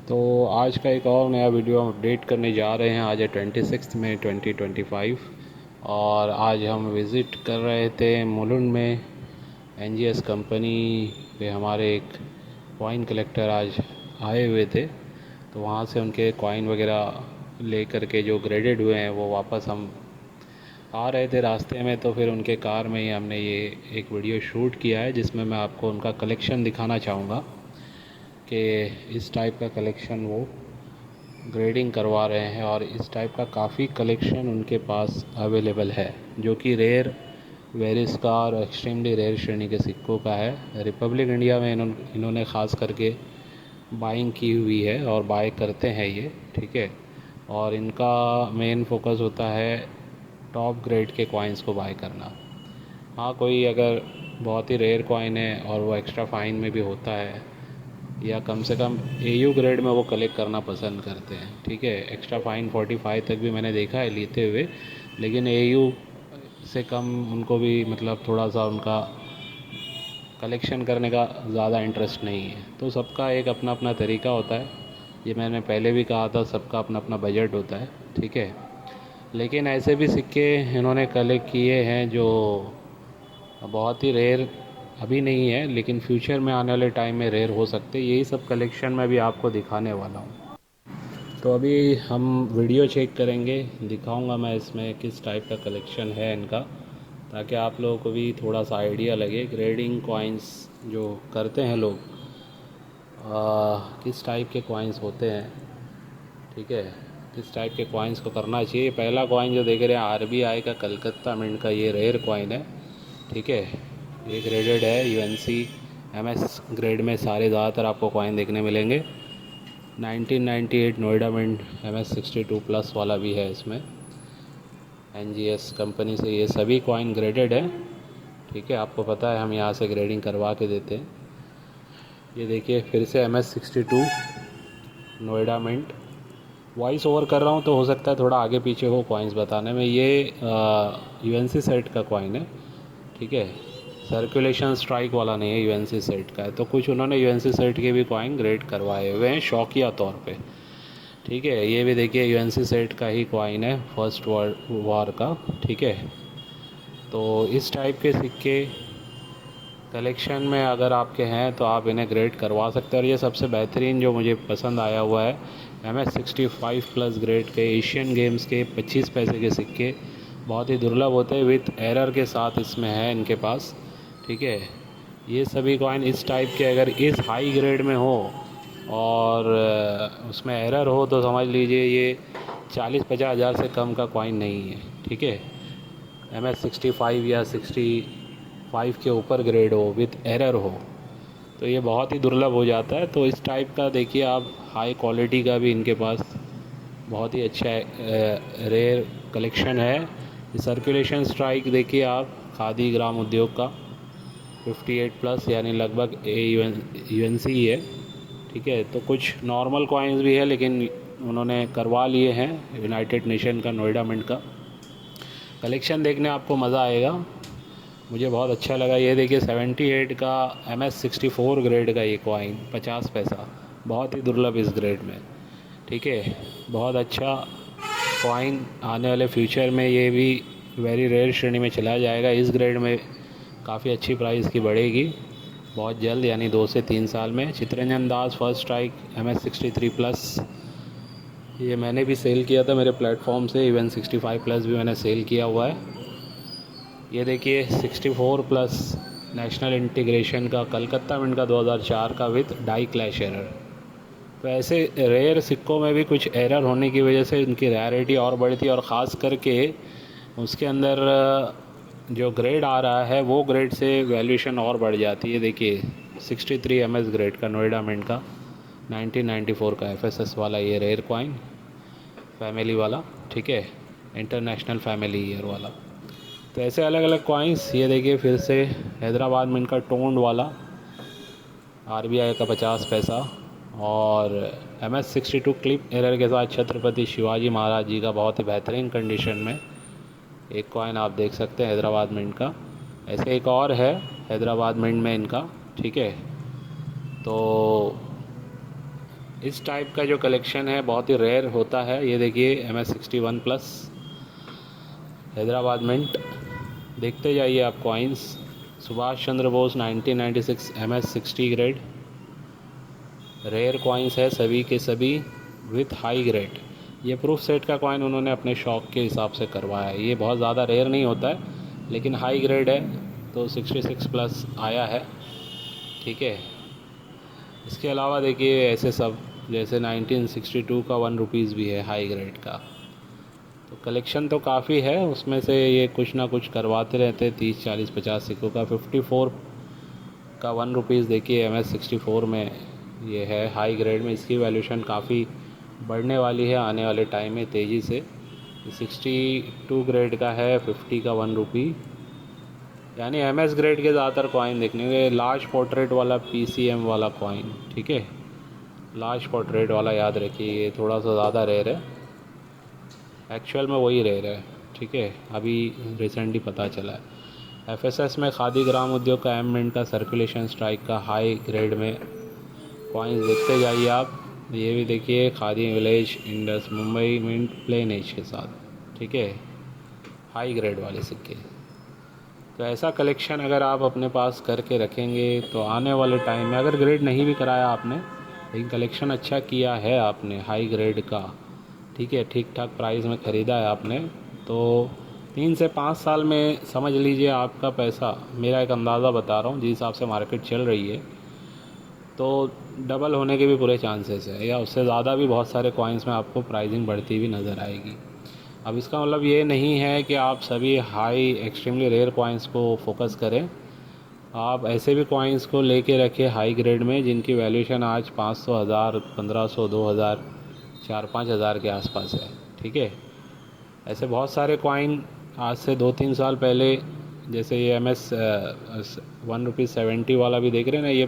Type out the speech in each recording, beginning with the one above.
तो आज का एक और नया वीडियो हम अपडेट करने जा रहे हैं। आज है 26 मई 2025 और आज हम विज़िट कर रहे थे मुलुंड में एनजीएस कंपनी पे। हमारे एक कॉइन कलेक्टर आज आए हुए थे, तो वहाँ से उनके कॉइन वगैरह ले करके जो ग्रेडेड हुए हैं वो वापस हम आ रहे थे रास्ते में। तो फिर उनके कार में ही हमने ये एक वीडियो शूट किया है, जिसमें मैं आपको उनका कलेक्शन दिखाना चाहूँगा कि इस टाइप का कलेक्शन वो ग्रेडिंग करवा रहे हैं। और इस टाइप का काफ़ी कलेक्शन उनके पास अवेलेबल है, जो कि रेयर, वेरी स्कार और एक्सट्रीमली रेयर श्रेणी के सिक्कों का है। रिपब्लिक इंडिया में इन्होंने ख़ास करके बाइंग की हुई है और बाय करते हैं ये, ठीक है। और इनका मेन फोकस होता है टॉप ग्रेड के कॉइन्स को बाय करना। हाँ, कोई अगर बहुत ही रेयर कॉइन है और वो एक्स्ट्रा फाइन में भी होता है, या कम से कम एयू ग्रेड में वो कलेक्ट करना पसंद करते हैं, ठीक है। एक्स्ट्रा फाइन 45 तक भी मैंने देखा है लेते हुए, लेकिन एयू से कम उनको भी मतलब थोड़ा सा उनका कलेक्शन करने का ज़्यादा इंटरेस्ट नहीं है। तो सबका एक अपना अपना तरीका होता है, ये मैंने पहले भी कहा था, सबका अपना अपना बजट होता है, ठीक है। लेकिन ऐसे भी सिक्के इन्होंने कलेक्ट किए हैं जो बहुत ही रेयर अभी नहीं है, लेकिन फ्यूचर में आने वाले टाइम में रेयर हो सकते हैं। यही सब कलेक्शन मैं भी आपको दिखाने वाला हूँ। तो अभी हम वीडियो चेक करेंगे, दिखाऊंगा मैं इसमें किस टाइप का कलेक्शन है इनका, ताकि आप लोगों को भी थोड़ा सा आइडिया लगे ग्रेडिंग कॉइन्स जो करते हैं लोग, किस टाइप के कॉइन्स होते हैं, ठीक है। किस टाइप के कॉइन्स को करना चाहिए। पहला कॉइन जो देख रहे हैं आरबीआई का कलकत्ता मिंट का, ये रेयर कॉइन है, ठीक है। ये ग्रेडेड है यूएनसी एमएस ग्रेड में। सारे ज़्यादातर आपको कॉइन देखने मिलेंगे। 1998 नोएडा मिंट MS62 प्लस वाला भी है इसमें। एनजीएस कंपनी से ये सभी कॉइन ग्रेडेड है, ठीक है। आपको पता है हम यहाँ से ग्रेडिंग करवा के देते हैं। ये देखिए फिर से MS62 Noida mint. Voice over कर रहा हूँ तो हो सकता है थोड़ा आगे पीछे हो कॉइन्स बताने में। ये यूएनसी सेट का कॉइन है, ठीक है। सर्कुलेशन स्ट्राइक वाला नहीं है, यूएनसी सेट का है। तो कुछ उन्होंने यूएनसी सेट के भी कॉइन ग्रेड करवाए हुए हैं शौकिया तौर पे, ठीक है। ये भी देखिए यूएनसी सेट का ही कॉइन है, फर्स्ट वर्ल्ड वॉर का, ठीक है। तो इस टाइप के सिक्के कलेक्शन में अगर आपके हैं तो आप इन्हें ग्रेड करवा सकते हैं। और ये सबसे बेहतरीन जो मुझे पसंद आया हुआ है MS65 प्लस ग्रेड के एशियन गेम्स के 25 पैसे के सिक्के, बहुत ही दुर्लभ होते हैं, विथ एरर के साथ इसमें है इनके पास, ठीक है। ये सभी कॉइन इस टाइप के अगर इस हाई ग्रेड में हो और उसमें एरर हो तो समझ लीजिए ये 40-50 हज़ार से कम का कॉइन नहीं है, ठीक है। MS65 या 65 के ऊपर ग्रेड हो विथ एरर हो तो ये बहुत ही दुर्लभ हो जाता है। तो इस टाइप का देखिए आप, हाई क्वालिटी का भी इनके पास बहुत ही अच्छा रेयर कलेक्शन है। सर्कुलेशन स्ट्राइक देखिए आप, खादी ग्राम उद्योग का 58 प्लस, यानी लगभग यूएनसी ही है, ठीक है। तो कुछ नॉर्मल कॉइन्स भी है लेकिन उन्होंने करवा लिए हैं यूनाइटेड नेशन का नोएडा मिंट का। कलेक्शन देखने आपको मज़ा आएगा, मुझे बहुत अच्छा लगा। ये देखिए 78 का MS64 ग्रेड का ये कॉइन 50 पैसा, बहुत ही दुर्लभ इस ग्रेड में, ठीक है। बहुत अच्छा कॉइन, आने वाले फ्यूचर में ये भी वेरी रेयर श्रेणी में चला जाएगा। इस ग्रेड में काफ़ी अच्छी प्राइस की बढ़ेगी बहुत जल्द, यानी 2 से 3 साल में। चितरंजन दास फर्स्ट स्ट्राइक MS63 प्लस, ये मैंने भी सेल किया था मेरे प्लेटफॉर्म से। इवन 65 प्लस भी मैंने सेल किया हुआ है। ये देखिए 64 प्लस नेशनल इंटीग्रेशन का कलकत्ता मिंट का 2004 का विथ डाई क्लैश एरर। तो ऐसे रेयर सिक्कों में भी कुछ एरर होने की वजह से इनकी रेयरिटी और बढ़ती है, और ख़ास करके उसके अंदर जो ग्रेड आ रहा है वो ग्रेड से वैल्यूएशन और बढ़ जाती है। देखिए 63 MS ग्रेड का नोएडा मिंट का 1994 का FSS वाला ये रेयर कॉइन, फैमिली वाला, ठीक है, इंटरनेशनल फैमिली ईयर वाला। तो ऐसे अलग अलग कॉइन्स। ये देखिए फिर से हैदराबाद मिंट का टोन्ड वाला आरबीआई का 50 पैसा, और MS62 क्लिप एरर के साथ छत्रपति शिवाजी महाराज जी का बहुत ही बेहतरीन कंडीशन में एक कॉइन आप देख सकते हैं हैदराबाद मिंट का। ऐसे एक और है हैदराबाद मिंट में इनका, ठीक है। तो इस टाइप का जो कलेक्शन है बहुत ही रेयर होता है। ये देखिए MS61 प्लस हैदराबाद मिंट। देखते जाइए आप coins. Subhash Chandra Bose 1996 MS60 grade rare coins है सभी के सभी विथ हाई ग्रेड। ये प्रूफ सेट का कॉइन उन्होंने अपने शौक के हिसाब से करवाया है। ये बहुत ज़्यादा रेयर नहीं होता है लेकिन हाई ग्रेड है तो 66 प्लस आया है। ठीक है, इसके अलावा देखिए ऐसे सब जैसे 1962 का 1 रुपीज़ भी है हाई ग्रेड का। तो कलेक्शन तो काफ़ी है, उसमें से ये कुछ ना कुछ करवाते रहते 30 40 50 सिक्कों का। 54 का 1 रुपीज़ देखिए MS64 में ये है हाई ग्रेड में। इसकी वैल्यूशन काफ़ी बढ़ने वाली है आने वाले टाइम में तेज़ी से। 62 ग्रेड का है 50 का 1 रुपी, यानी MS ग्रेड के ज़्यादातर कॉइन देखने के। लार्ज पोर्ट्रेट वाला PCM वाला कॉइन, ठीक है, लार्ज पोर्ट्रेट वाला याद रखिए, ये थोड़ा सा ज़्यादा रेयर है। एक्चुअल में वही रेयर है, ठीक है, अभी रिसेंटली पता चला है। FSS में खादी ग्राम उद्योग का M मिंट का सर्कुलेशन स्ट्राइक का हाई ग्रेड में कॉइन्स देखते जाइए आप। ये भी देखिए Khadi village Indus Mumbai mint plain edge के साथ, ठीक है, हाई ग्रेड वाले सिक्के। तो ऐसा कलेक्शन अगर आप अपने पास करके रखेंगे तो आने वाले टाइम में, अगर ग्रेड नहीं भी कराया आपने लेकिन कलेक्शन अच्छा किया है आपने हाई ग्रेड का, ठीक है, ठीक ठाक प्राइस में ख़रीदा है आपने, तो 3 से 5 साल में समझ लीजिए आपका पैसा, मेरा एक अंदाज़ा बता रहा हूँ जिस हिसाब से मार्केट चल रही है, तो डबल होने के भी पूरे चांसेस है, या उससे ज़्यादा भी बहुत सारे कॉइन्स में आपको प्राइसिंग बढ़ती हुई नज़र आएगी। अब इसका मतलब ये नहीं है कि आप सभी हाई एक्सट्रीमली रेयर कॉइन्स को फोकस करें। आप ऐसे भी कॉइन्स को लेके रखें हाई ग्रेड में जिनकी वैल्यूशन आज 500 हज़ार 1500 2000 4-5 हज़ार के आसपास है, ठीक है। ऐसे बहुत सारे कॉइन आज से 2-3 साल पहले, जैसे ये MS 1 रुपीज़ 70 वाला भी देख रहे हैं ना, ये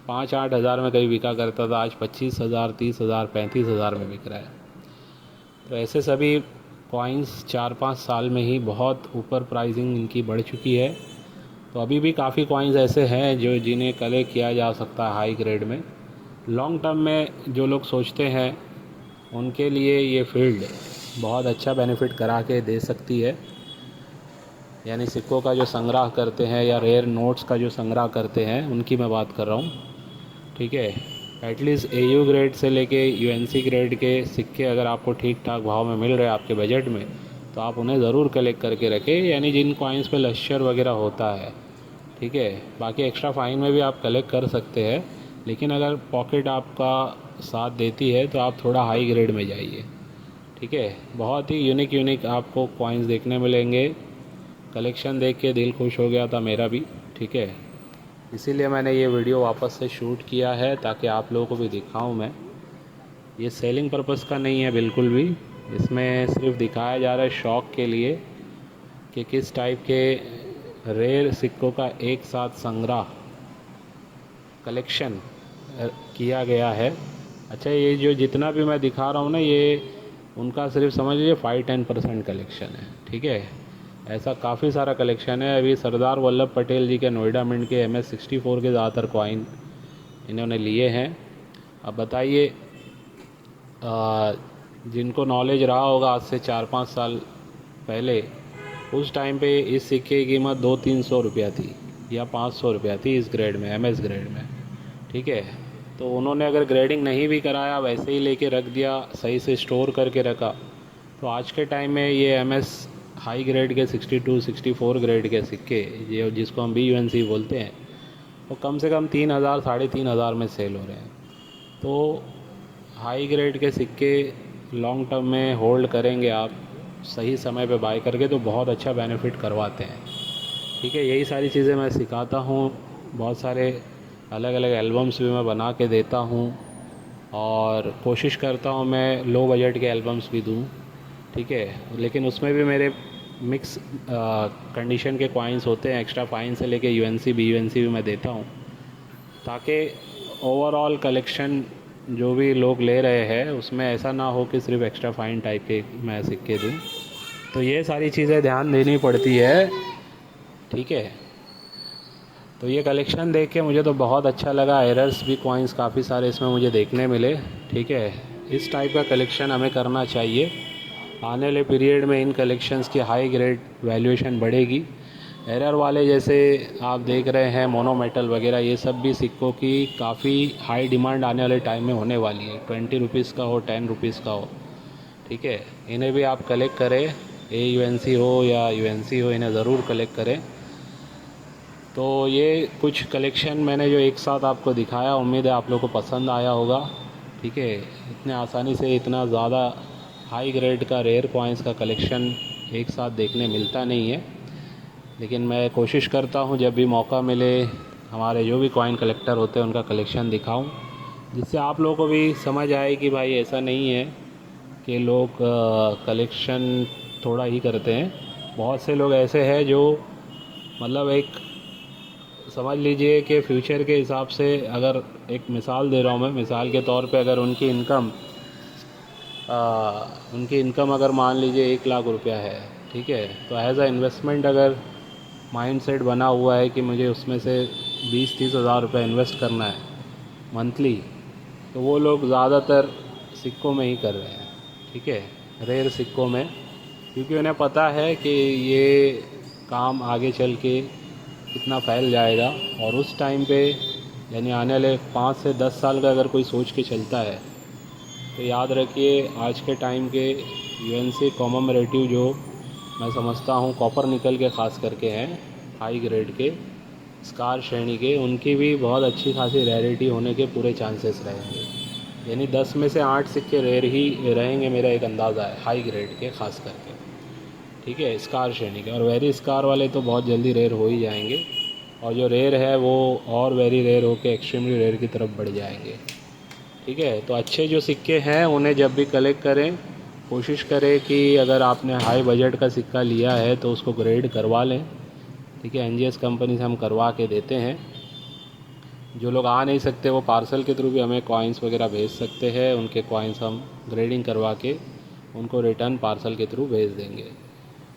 5-8 हज़ार में कभी बिका करता था, आज 25 हज़ार 30 हज़ार 35 हज़ार में बिक रहा है। तो ऐसे सभी कॉइन्स 4-5 साल में ही बहुत ऊपर प्राइसिंग इनकी बढ़ चुकी है। तो अभी भी काफ़ी कॉइन्स ऐसे हैं जो जिन्हें कलेक्ट किया जा सकता है हाई ग्रेड में। लॉन्ग टर्म में जो लोग सोचते हैं उनके लिए ये फील्ड बहुत अच्छा बेनिफिट करा के दे सकती है। यानी सिक्कों का जो संग्रह करते हैं या रेयर नोट्स का जो संग्रह करते हैं उनकी मैं बात कर रहा हूँ, ठीक है। एटलीस्ट AU ग्रेड से लेके UNC ग्रेड के सिक्के अगर आपको ठीक ठाक भाव में मिल रहे हैं आपके बजट में, तो आप उन्हें ज़रूर कलेक्ट करके रखें, यानी जिन कॉइन्स पे लश्कर वगैरह होता है, ठीक है। बाकी एक्स्ट्रा फाइन में भी आप कलेक्ट कर सकते हैं, लेकिन अगर पॉकेट आपका साथ देती है तो आप थोड़ा हाई ग्रेड में जाइए, ठीक है। बहुत ही यूनिक आपको कॉइन्स देखने मिलेंगे। कलेक्शन देख के दिल खुश हो गया था मेरा भी, ठीक है। इसीलिए मैंने ये वीडियो वापस से शूट किया है ताकि आप लोगों को भी दिखाऊं मैं। ये सेलिंग पर्पस का नहीं है बिल्कुल भी, इसमें सिर्फ दिखाया जा रहा है शौक़ के लिए कि किस टाइप के रेयर सिक्कों का एक साथ संग्रह कलेक्शन किया गया है। अच्छा, ये जो जितना भी मैं दिखा रहा हूँ ना, ये उनका सिर्फ समझ लीजिए 5-10% कलेक्शन है, ठीक है। ऐसा काफ़ी सारा कलेक्शन है। अभी सरदार वल्लभ पटेल जी के नोएडा मिंट के MS64 के ज़्यादातर कॉइन इन्होंने लिए हैं। अब बताइए, जिनको नॉलेज रहा होगा आज से 4-5 साल पहले, उस टाइम पे इस सिक्के की कीमत 200-300 रुपया थी या 500 रुपया थी इस ग्रेड में, MS ग्रेड में, ठीक है। तो उन्होंने अगर ग्रेडिंग नहीं भी कराया, वैसे ही लेके रख दिया, सही से स्टोर करके रखा, तो आज के टाइम में ये MS हाई ग्रेड के 62-64 ग्रेड के सिक्के, ये जिसको हम BUNC बोलते हैं, वो कम से कम 3000 3,500 में सेल हो रहे हैं। तो हाई ग्रेड के सिक्के लॉन्ग टर्म में होल्ड करेंगे आप सही समय पे बाय करके तो बहुत अच्छा बेनिफिट करवाते हैं, ठीक है। यही सारी चीज़ें मैं सिखाता हूँ। बहुत सारे अलग अलग एल्बम्स भी मैं बना के देता हूँ और कोशिश करता हूँ मैं लो बजट के एल्बम्स भी दूँ, ठीक है। लेकिन उसमें भी मेरे मिक्स कंडीशन के कॉइन्स होते हैं, एक्स्ट्रा फाइन से लेके UNC BUNC भी मैं देता हूँ, ताकि ओवरऑल कलेक्शन जो भी लोग ले रहे हैं उसमें ऐसा ना हो कि सिर्फ एक्स्ट्रा फाइन टाइप के मैं सिक्के दूँ। तो ये सारी चीज़ें ध्यान देनी पड़ती है, ठीक है। तो ये कलेक्शन देख के मुझे तो बहुत अच्छा लगा। एरर्स भी कॉइन्स काफ़ी सारे इसमें मुझे देखने मिले। ठीक है, इस टाइप का कलेक्शन हमें करना चाहिए। आने वाले पीरियड में इन कलेक्शंस की हाई ग्रेड वैल्यूएशन बढ़ेगी। एरर वाले जैसे आप देख रहे हैं मोनो मेटल वगैरह, ये सब भी सिक्कों की काफ़ी हाई डिमांड आने वाले टाइम में होने वाली है। 20 रुपीज़ का हो, 10 रुपीज़ का हो, ठीक है, इन्हें भी आप कलेक्ट करें। AUNC हो या UNC हो, इन्हें ज़रूर कलेक्ट करें। तो ये कुछ कलेक्शन मैंने जो एक साथ आपको दिखाया, उम्मीद है आप लोगों को पसंद आया होगा। ठीक है, इतने आसानी से इतना ज़्यादा हाई ग्रेड का रेयर कॉइन्स का कलेक्शन एक साथ देखने मिलता नहीं है, लेकिन मैं कोशिश करता हूँ जब भी मौका मिले हमारे जो भी कॉइन कलेक्टर होते हैं उनका कलेक्शन दिखाऊं, जिससे आप लोगों को भी समझ आए कि भाई ऐसा नहीं है कि लोग कलेक्शन थोड़ा ही करते हैं। बहुत से लोग ऐसे हैं जो मतलब एक समझ लीजिए कि फ्यूचर के हिसाब से, अगर एक मिसाल दे रहा हूँ मैं, मिसाल के तौर पे अगर उनकी इनकम अगर मान लीजिए 1 लाख रुपया है, ठीक है, तो एज अ इन्वेस्टमेंट अगर माइंड सेट बना हुआ है कि मुझे उसमें से 20-30 हज़ार रुपये इन्वेस्ट करना है मंथली, तो वो लोग ज़्यादातर सिक्कों में ही कर रहे हैं। ठीक है, रेयर सिक्कों में, क्योंकि उन्हें पता है कि ये काम आगे चल के कितना फैल जाएगा। और उस टाइम पे यानी आने वाले 5 से 10 साल का अगर कोई सोच के चलता है तो याद रखिए आज के टाइम के UNC कॉममेरेटिव जो मैं समझता हूँ कॉपर निकल के ख़ास करके हैं, हाई ग्रेड के स्कार श्रेणी के, उनकी भी बहुत अच्छी खासी रेयरिटी होने के पूरे चांसेस रहेंगे। यानी 10 में से 8 सिक्के रेयर ही रहेंगे, मेरा एक अंदाज़ा है, हाई ग्रेड के ख़ास करके। ठीक है, स्कार श्रेणी के, और वेरी स्कार वाले तो बहुत जल्दी रेयर हो ही जाएंगे, और जो रेयर है वो और वेरी रेयर होकर एक्सट्रीमली रेयर की तरफ बढ़ जाएंगे। ठीक है, तो अच्छे जो सिक्के हैं उन्हें जब भी कलेक्ट करें, कोशिश करें कि अगर आपने हाई बजट का सिक्का लिया है तो उसको ग्रेड करवा लें। ठीक है, NGS कंपनी से हम करवा के देते हैं। जो लोग आ नहीं सकते वो पार्सल के थ्रू भी हमें कॉइन्स वगैरह भेज सकते हैं, उनके कॉइन्स हम ग्रेडिंग करवा के उनको रिटर्न पार्सल के थ्रू भेज देंगे।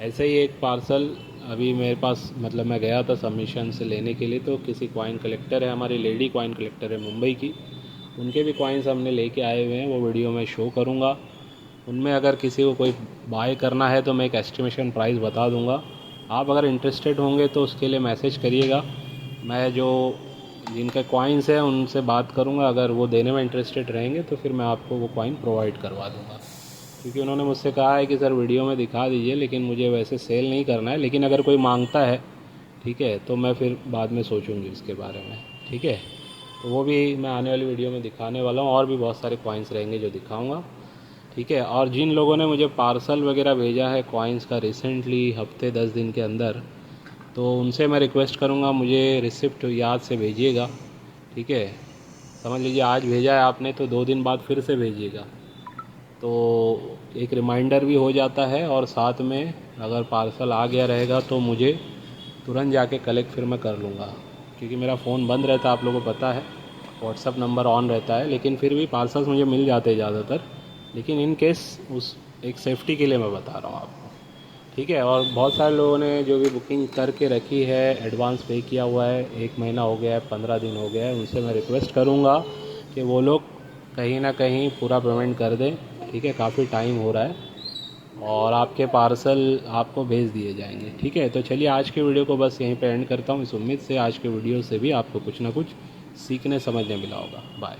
ऐसे ही एक पार्सल अभी मेरे पास, मतलब मैं गया था सबमिशन से लेने के लिए, तो किसी कॉइन कलेक्टर है, हमारी लेडी कॉइन कलेक्टर है मुंबई की, उनके भी कॉइन्स हमने लेके आए हुए हैं, वो वीडियो में शो करूँगा। उनमें अगर किसी को कोई बाय करना है तो मैं एक एस्टिमेशन प्राइस बता दूँगा। आप अगर इंटरेस्टेड होंगे तो उसके लिए मैसेज करिएगा, मैं जो जिनके कॉइन्स हैं उनसे बात करूँगा, अगर वो देने में इंटरेस्टेड रहेंगे तो फिर मैं आपको वो कॉइन प्रोवाइड करवा दूँगा। क्योंकि उन्होंने मुझसे कहा है कि सर वीडियो में दिखा दीजिए, लेकिन मुझे वैसे सेल नहीं करना है, लेकिन अगर कोई मांगता है, ठीक है, तो मैं फिर बाद में सोचूंगी इसके बारे में। ठीक है, तो वो भी मैं आने वाली वीडियो में दिखाने वाला हूँ, और भी बहुत सारे कॉइन्स रहेंगे जो दिखाऊंगा। ठीक है, और जिन लोगों ने मुझे पार्सल वगैरह भेजा है कॉइन्स का रिसेंटली हफ्ते 10 दिन के अंदर, तो उनसे मैं रिक्वेस्ट करूँगा मुझे रिसिप्ट याद से भेजिएगा। ठीक है, समझ लीजिए आज भेजा है आपने तो 2 दिन बाद फिर से भेजिएगा, तो एक रिमाइंडर भी हो जाता है, और साथ में अगर पार्सल आ गया रहेगा तो मुझे तुरंत जाके कलेक्ट फिर मैं कर लूँगा। क्योंकि मेरा फ़ोन बंद रहता है, आप लोगों को पता है, व्हाट्सअप नंबर ऑन रहता है, लेकिन फिर भी पार्सल्स मुझे मिल जाते हैं ज़्यादातर। लेकिन इन केस उस एक सेफ्टी के लिए मैं बता रहा हूँ आपको। ठीक है, और बहुत सारे लोगों ने जो भी बुकिंग करके रखी है, एडवांस पे किया हुआ है, 1 महीना हो गया है, 15 दिन हो गया है, उनसे मैं रिक्वेस्ट करूँगा कि वो लोग कहीं ना कहीं पूरा पेमेंट कर दें। ठीक है, काफ़ी टाइम हो रहा है, और आपके पार्सल आपको भेज दिए जाएंगे। ठीक है, तो चलिए आज के वीडियो को बस यहीं पे एंड करता हूँ, इस उम्मीद से आज के वीडियो से भी आपको कुछ ना कुछ सीखने समझने मिला होगा। बाय।